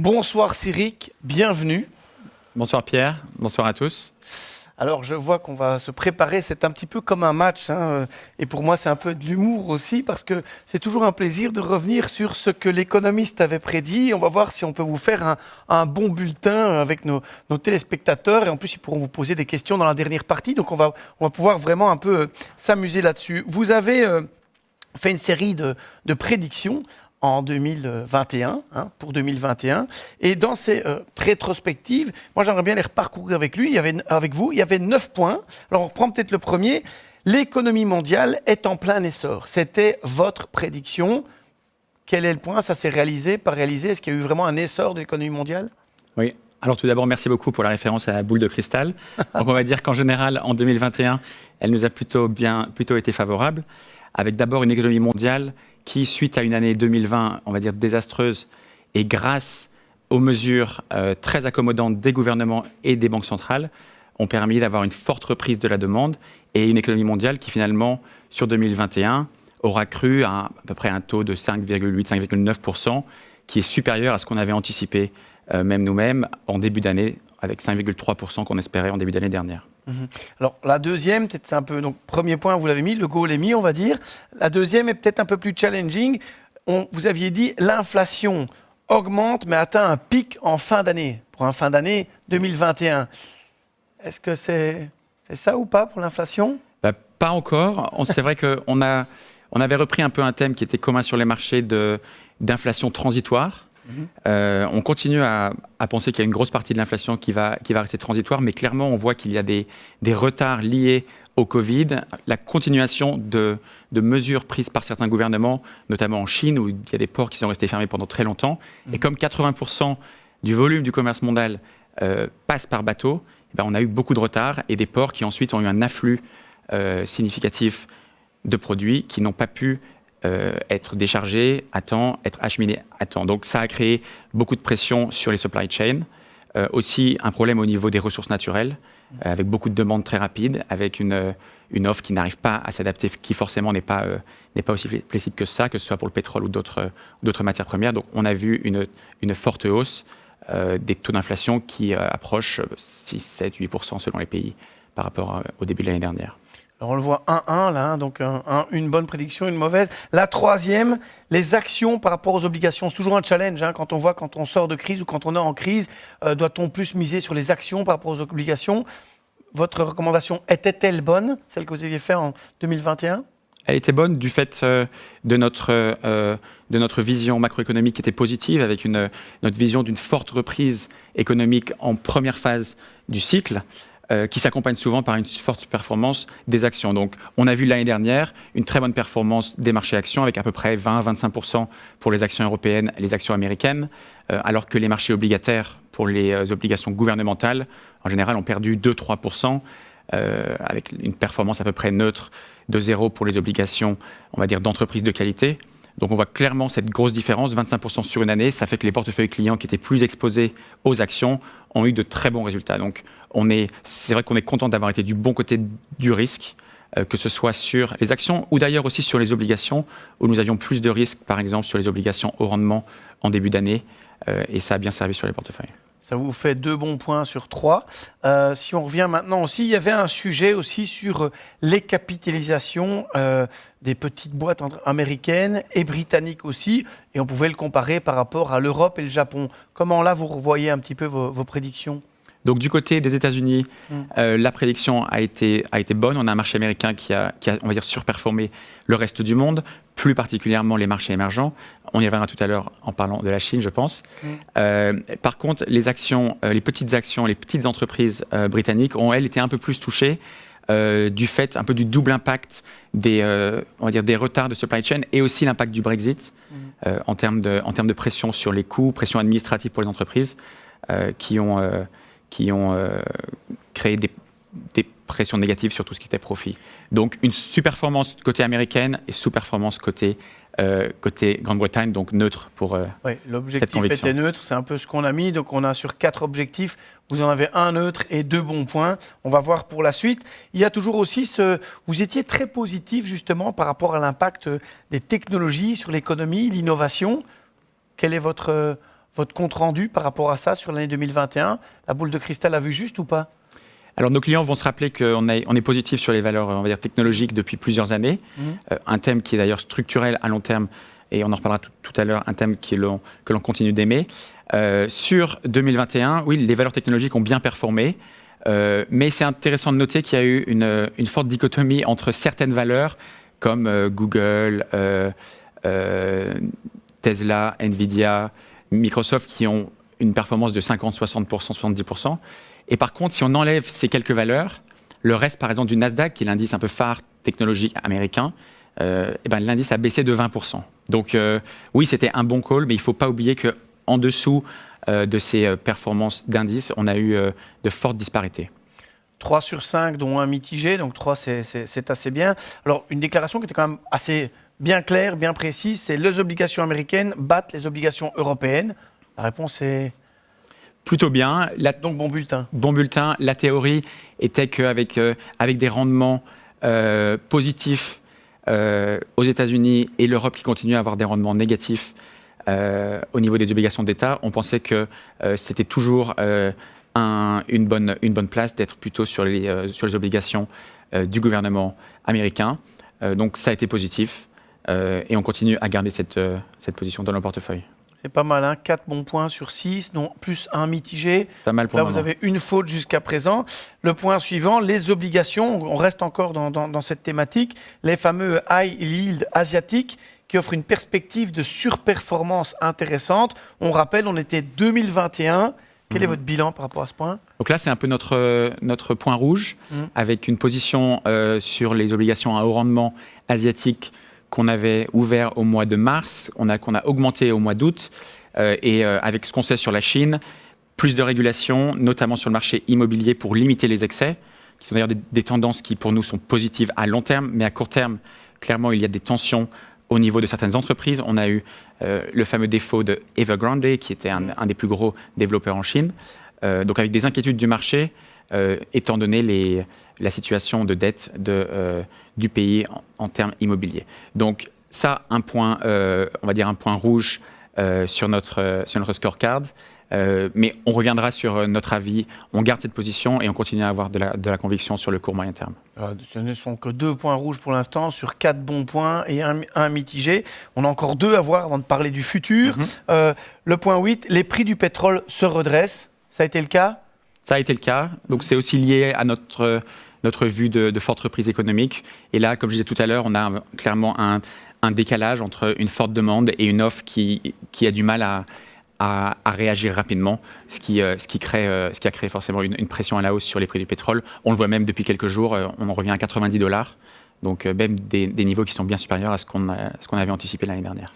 Bonsoir Céric, bienvenue. Bonsoir Pierre, bonsoir à tous. Alors je vois qu'on va se préparer, c'est un petit peu comme un match, et pour moi c'est un peu de l'humour aussi, parce que c'est toujours un plaisir de revenir sur ce que l'économiste avait prédit. On va voir si on peut vous faire un bon bulletin avec nos téléspectateurs, et en plus ils pourront vous poser des questions dans la dernière partie, donc on va pouvoir vraiment un peu s'amuser là-dessus. Vous avez fait une série de prédictions en 2021, pour 2021. Et dans ces rétrospectives, moi j'aimerais bien les reparcourir avec vous. Il y avait 9 points. Alors on reprend peut-être le premier. L'économie mondiale est en plein essor. C'était votre prédiction. Quel est le point? Ça s'est réalisé, pas réalisé? Est-ce qu'il y a eu vraiment un essor de l'économie mondiale? Oui. Alors tout d'abord, merci beaucoup pour la référence à la boule de cristal. Donc on va dire qu'en général, en 2021, elle nous a plutôt été favorable, avec d'abord une économie mondiale qui, suite à une année 2020, on va dire désastreuse, et grâce aux mesures très accommodantes des gouvernements et des banques centrales, ont permis d'avoir une forte reprise de la demande et une économie mondiale qui finalement, sur 2021, aura cru à peu près un taux de 5,8-5,9%, qui est supérieur à ce qu'on avait anticipé même nous-mêmes en début d'année, avec 5,3% qu'on espérait en début d'année dernière. Alors la deuxième, peut-être c'est un peu, donc premier point vous l'avez mis, le goal est mis on va dire. La deuxième est peut-être un peu plus challenging. Vous aviez dit l'inflation augmente mais atteint un pic en fin d'année, pour un fin d'année 2021. Est-ce que c'est ça ou pas pour l'inflation? Pas encore. C'est vrai qu'on avait repris un peu un thème qui était commun sur les marchés d'inflation transitoire. On continue à penser qu'il y a une grosse partie de l'inflation qui va rester transitoire, mais clairement, on voit qu'il y a des retards liés au Covid, la continuation de mesures prises par certains gouvernements, notamment en Chine, où il y a des ports qui sont restés fermés pendant très longtemps. Et comme 80% du volume du commerce mondial passe par bateau, on a eu beaucoup de retards et des ports qui ensuite ont eu un afflux significatif de produits qui n'ont pas pu être déchargés à temps, être acheminés à temps. Donc ça a créé beaucoup de pression sur les supply chains. Aussi un problème au niveau des ressources naturelles, avec beaucoup de demandes très rapides, avec une offre qui n'arrive pas à s'adapter, qui forcément n'est pas aussi flexible que ça, que ce soit pour le pétrole ou d'autres matières premières. Donc on a vu une forte hausse des taux d'inflation qui approchent 6, 7, 8% selon les pays par rapport au début de l'année dernière. Alors on le voit 1-1 là, donc une bonne prédiction, une mauvaise. La troisième, les actions par rapport aux obligations. C'est toujours un challenge quand on sort de crise ou quand on est en crise. Doit-on plus miser sur les actions par rapport aux obligations? Votre recommandation était-elle bonne, celle que vous aviez faite en 2021? Elle était bonne du fait de notre vision macroéconomique qui était positive, avec notre vision d'une forte reprise économique en première phase du cycle, qui s'accompagne souvent par une forte performance des actions. Donc, on a vu l'année dernière une très bonne performance des marchés actions, avec à peu près 20-25% pour les actions européennes et les actions américaines, alors que les marchés obligataires pour les obligations gouvernementales, en général, ont perdu 2-3%, avec une performance à peu près neutre de 0 pour les obligations, on va dire, d'entreprises de qualité. Donc on voit clairement cette grosse différence, 25% sur une année. Ça fait que les portefeuilles clients qui étaient plus exposés aux actions ont eu de très bons résultats. Donc c'est vrai qu'on est content d'avoir été du bon côté du risque, que ce soit sur les actions ou d'ailleurs aussi sur les obligations, où nous avions plus de risques, par exemple sur les obligations au rendement en début d'année, et ça a bien servi sur les portefeuilles. Ça vous fait 2 bons points sur 3. Si on revient maintenant aussi, il y avait un sujet aussi sur les capitalisations des petites boîtes américaines et britanniques aussi, et on pouvait le comparer par rapport à l'Europe et le Japon. Comment là vous revoyez un petit peu vos prédictions? Donc du côté des États-Unis, la prédiction a été bonne. On a un marché américain qui a, on va dire, surperformé le reste du monde, plus particulièrement les marchés émergents. On y reviendra tout à l'heure en parlant de la Chine, je pense. Par contre, les petites entreprises britanniques ont, elles, été un peu plus touchées du fait un peu du double impact on va dire des retards de supply chain et aussi l'impact du Brexit en termes de pression sur les coûts, pression administrative pour les entreprises qui ont créé des pressions négatives sur tout ce qui était profit. Donc une sous-performance côté américaine et sous-performance côté Grande-Bretagne, donc neutre pour cette conviction. L'objectif était neutre, c'est un peu ce qu'on a mis. Donc on a sur 4 objectifs, vous en avez un neutre et 2 bons points. On va voir pour la suite. Il y a toujours aussi vous étiez très positif justement par rapport à l'impact des technologies sur l'économie, l'innovation. Quel est votre votre compte-rendu par rapport à ça sur l'année 2021? La boule de cristal a vu juste ou pas? Alors, nos clients vont se rappeler qu'on est positif sur les valeurs, on va dire, technologiques depuis plusieurs années. Un thème qui est d'ailleurs structurel à long terme, et on en reparlera tout à l'heure, un thème que l'on continue d'aimer. Sur 2021, oui, les valeurs technologiques ont bien performé, mais c'est intéressant de noter qu'il y a eu une forte dichotomie entre certaines valeurs, comme Google, Tesla, Nvidia, Microsoft, qui ont une performance de 50, 60%, 70%. Et par contre, si on enlève ces quelques valeurs, le reste, par exemple, du Nasdaq, qui est l'indice un peu phare technologique américain, l'indice a baissé de 20%. Donc oui, c'était un bon call, mais il ne faut pas oublier qu'en dessous de ces performances d'indices, on a eu de fortes disparités. 3 sur 5, dont un mitigé, donc 3 c'est assez bien. Alors une déclaration qui était quand même assez bien claire, bien précise, c'est les obligations américaines battent les obligations européennes. La réponse est... Plutôt bien. Donc bon bulletin. Bon bulletin. La théorie était qu'avec avec des rendements positifs aux États-Unis et l'Europe qui continue à avoir des rendements négatifs au niveau des obligations d'État, on pensait que c'était toujours une bonne place d'être plutôt sur les obligations du gouvernement américain. Donc ça a été positif et on continue à garder cette position dans nos portefeuilles. C'est pas mal, hein, 4 bons points sur 6, non, plus un mitigé. Pas mal pour Là, le vous moment. avez une faute jusqu'à présent. Le point suivant, les obligations. On reste encore dans cette thématique. Les fameux high yield asiatiques qui offrent une perspective de surperformance intéressante. On rappelle, on était 2021. Quel est votre bilan par rapport à ce point? Donc là, c'est un peu notre point rouge, avec une position sur les obligations à haut rendement asiatiques qu'on avait ouvert au mois de mars, qu'on a augmenté au mois d'août, et avec ce qu'on sait sur la Chine, plus de régulation, notamment sur le marché immobilier pour limiter les excès, qui sont d'ailleurs des tendances qui pour nous sont positives à long terme, mais à court terme, clairement, il y a des tensions au niveau de certaines entreprises. On a eu le fameux défaut de Evergrande, qui était un des plus gros développeurs en Chine, donc avec des inquiétudes du marché, étant donné la situation de dette du pays en termes immobiliers. Donc ça, on va dire un point rouge sur notre scorecard. Mais on reviendra sur notre avis, on garde cette position et on continue à avoir de la conviction sur le court moyen terme. Ce ne sont que 2 points rouges pour l'instant sur 4 bons points et un mitigé. On a encore 2 à voir avant de parler du futur. Le point 8, les prix du pétrole se redressent. Ça a été le cas? Ça a été le cas. Donc c'est aussi lié à notre vue de forte reprise économique. Et là, comme je disais tout à l'heure, on a clairement un décalage entre une forte demande et une offre qui a du mal à réagir rapidement, ce qui a créé forcément une pression à la hausse sur les prix du pétrole. On le voit même depuis quelques jours, on en revient à $90, donc même des niveaux qui sont bien supérieurs à ce qu'on avait anticipé l'année dernière.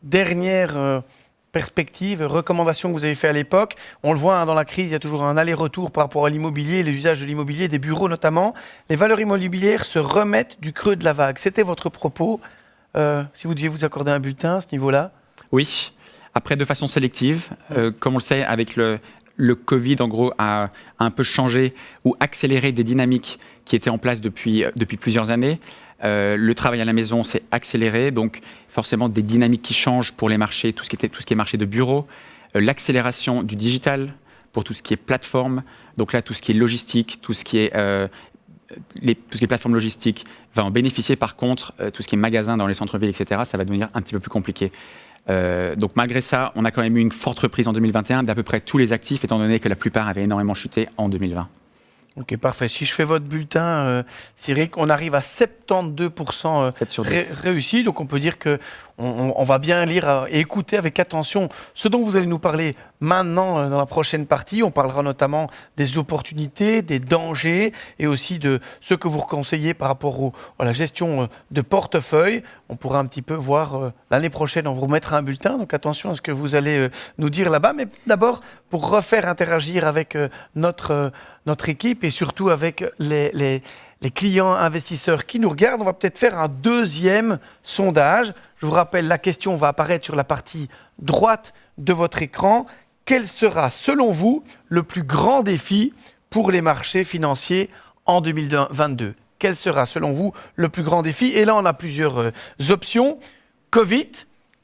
Dernière perspective, recommandation que vous avez fait à l'époque. On le voit dans la crise, il y a toujours un aller-retour par rapport à l'immobilier, les usages de l'immobilier, des bureaux notamment. Les valeurs immobilières se remettent du creux de la vague. C'était votre propos. Si vous deviez vous accorder un bulletin à ce niveau-là? Oui. Après, de façon sélective, comme on le sait, avec le Covid, en gros, a un peu changé ou accéléré des dynamiques qui étaient en place depuis plusieurs années. Le travail à la maison s'est accéléré, donc forcément des dynamiques qui changent pour les marchés, tout ce qui est marché de bureaux, l'accélération du digital pour tout ce qui est plateforme, donc là tout ce qui est logistique, tout ce qui est plateformes logistiques va en bénéficier. Par contre, tout ce qui est magasin dans les centres-villes, etc., ça va devenir un petit peu plus compliqué. Donc malgré ça, on a quand même eu une forte reprise en 2021 d'à peu près tous les actifs, étant donné que la plupart avaient énormément chuté en 2020. Ok, parfait. Si je fais votre bulletin, Cyril, on arrive à 72% 7 sur 10. Réussi. Donc on peut dire qu'on va bien lire et écouter avec attention ce dont vous allez nous parler maintenant dans la prochaine partie. On parlera notamment des opportunités, des dangers et aussi de ce que vous conseillez par rapport à la gestion de portefeuille. On pourra un petit peu voir l'année prochaine, on vous remettra un bulletin. Donc attention à ce que vous allez nous dire là-bas. Mais d'abord, pour refaire interagir avec notre équipe et surtout avec les clients investisseurs qui nous regardent, on va peut-être faire un deuxième sondage. Je vous rappelle, la question va apparaître sur la partie droite de votre écran. Quel sera, selon vous, le plus grand défi pour les marchés financiers en 2022 ? Quel sera, selon vous, le plus grand défi ? Et là, on a plusieurs options. Covid,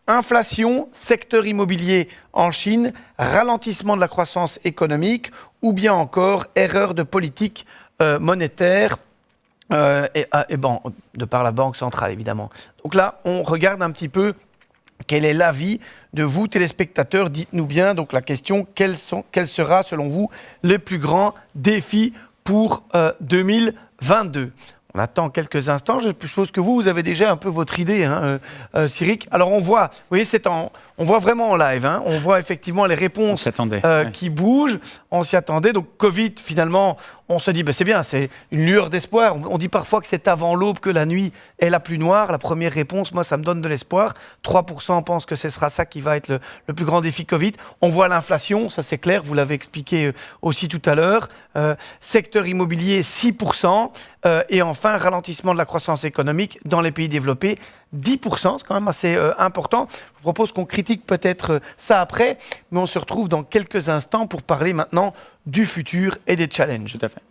inflation, secteur immobilier en Chine, ralentissement de la croissance économique ou bien encore erreur de politique monétaire de par la Banque centrale évidemment. Donc là, on regarde un petit peu quel est l'avis de vous, téléspectateurs. Dites-nous bien, donc la question, quel sera selon vous le plus grand défi pour 2022 ? On attend quelques instants. Je suppose que vous avez déjà un peu votre idée, hein, Cyril. Alors on voit, vous voyez, on voit vraiment en live. Hein, on voit effectivement les réponses qui bougent. On s'y attendait. Donc Covid, finalement, on se dit, c'est bien, c'est une lueur d'espoir. On dit parfois que c'est avant l'aube que la nuit est la plus noire. La première réponse, moi, ça me donne de l'espoir. 3% pensent que ce sera ça qui va être le plus grand défi Covid. On voit l'inflation, ça c'est clair, vous l'avez expliqué aussi tout à l'heure. Secteur immobilier, 6%. Et enfin, ralentissement de la croissance économique dans les pays développés, 10%, c'est quand même assez important. Je vous propose qu'on critique peut-être ça après, mais on se retrouve dans quelques instants pour parler maintenant du futur et des challenges. Tout à fait.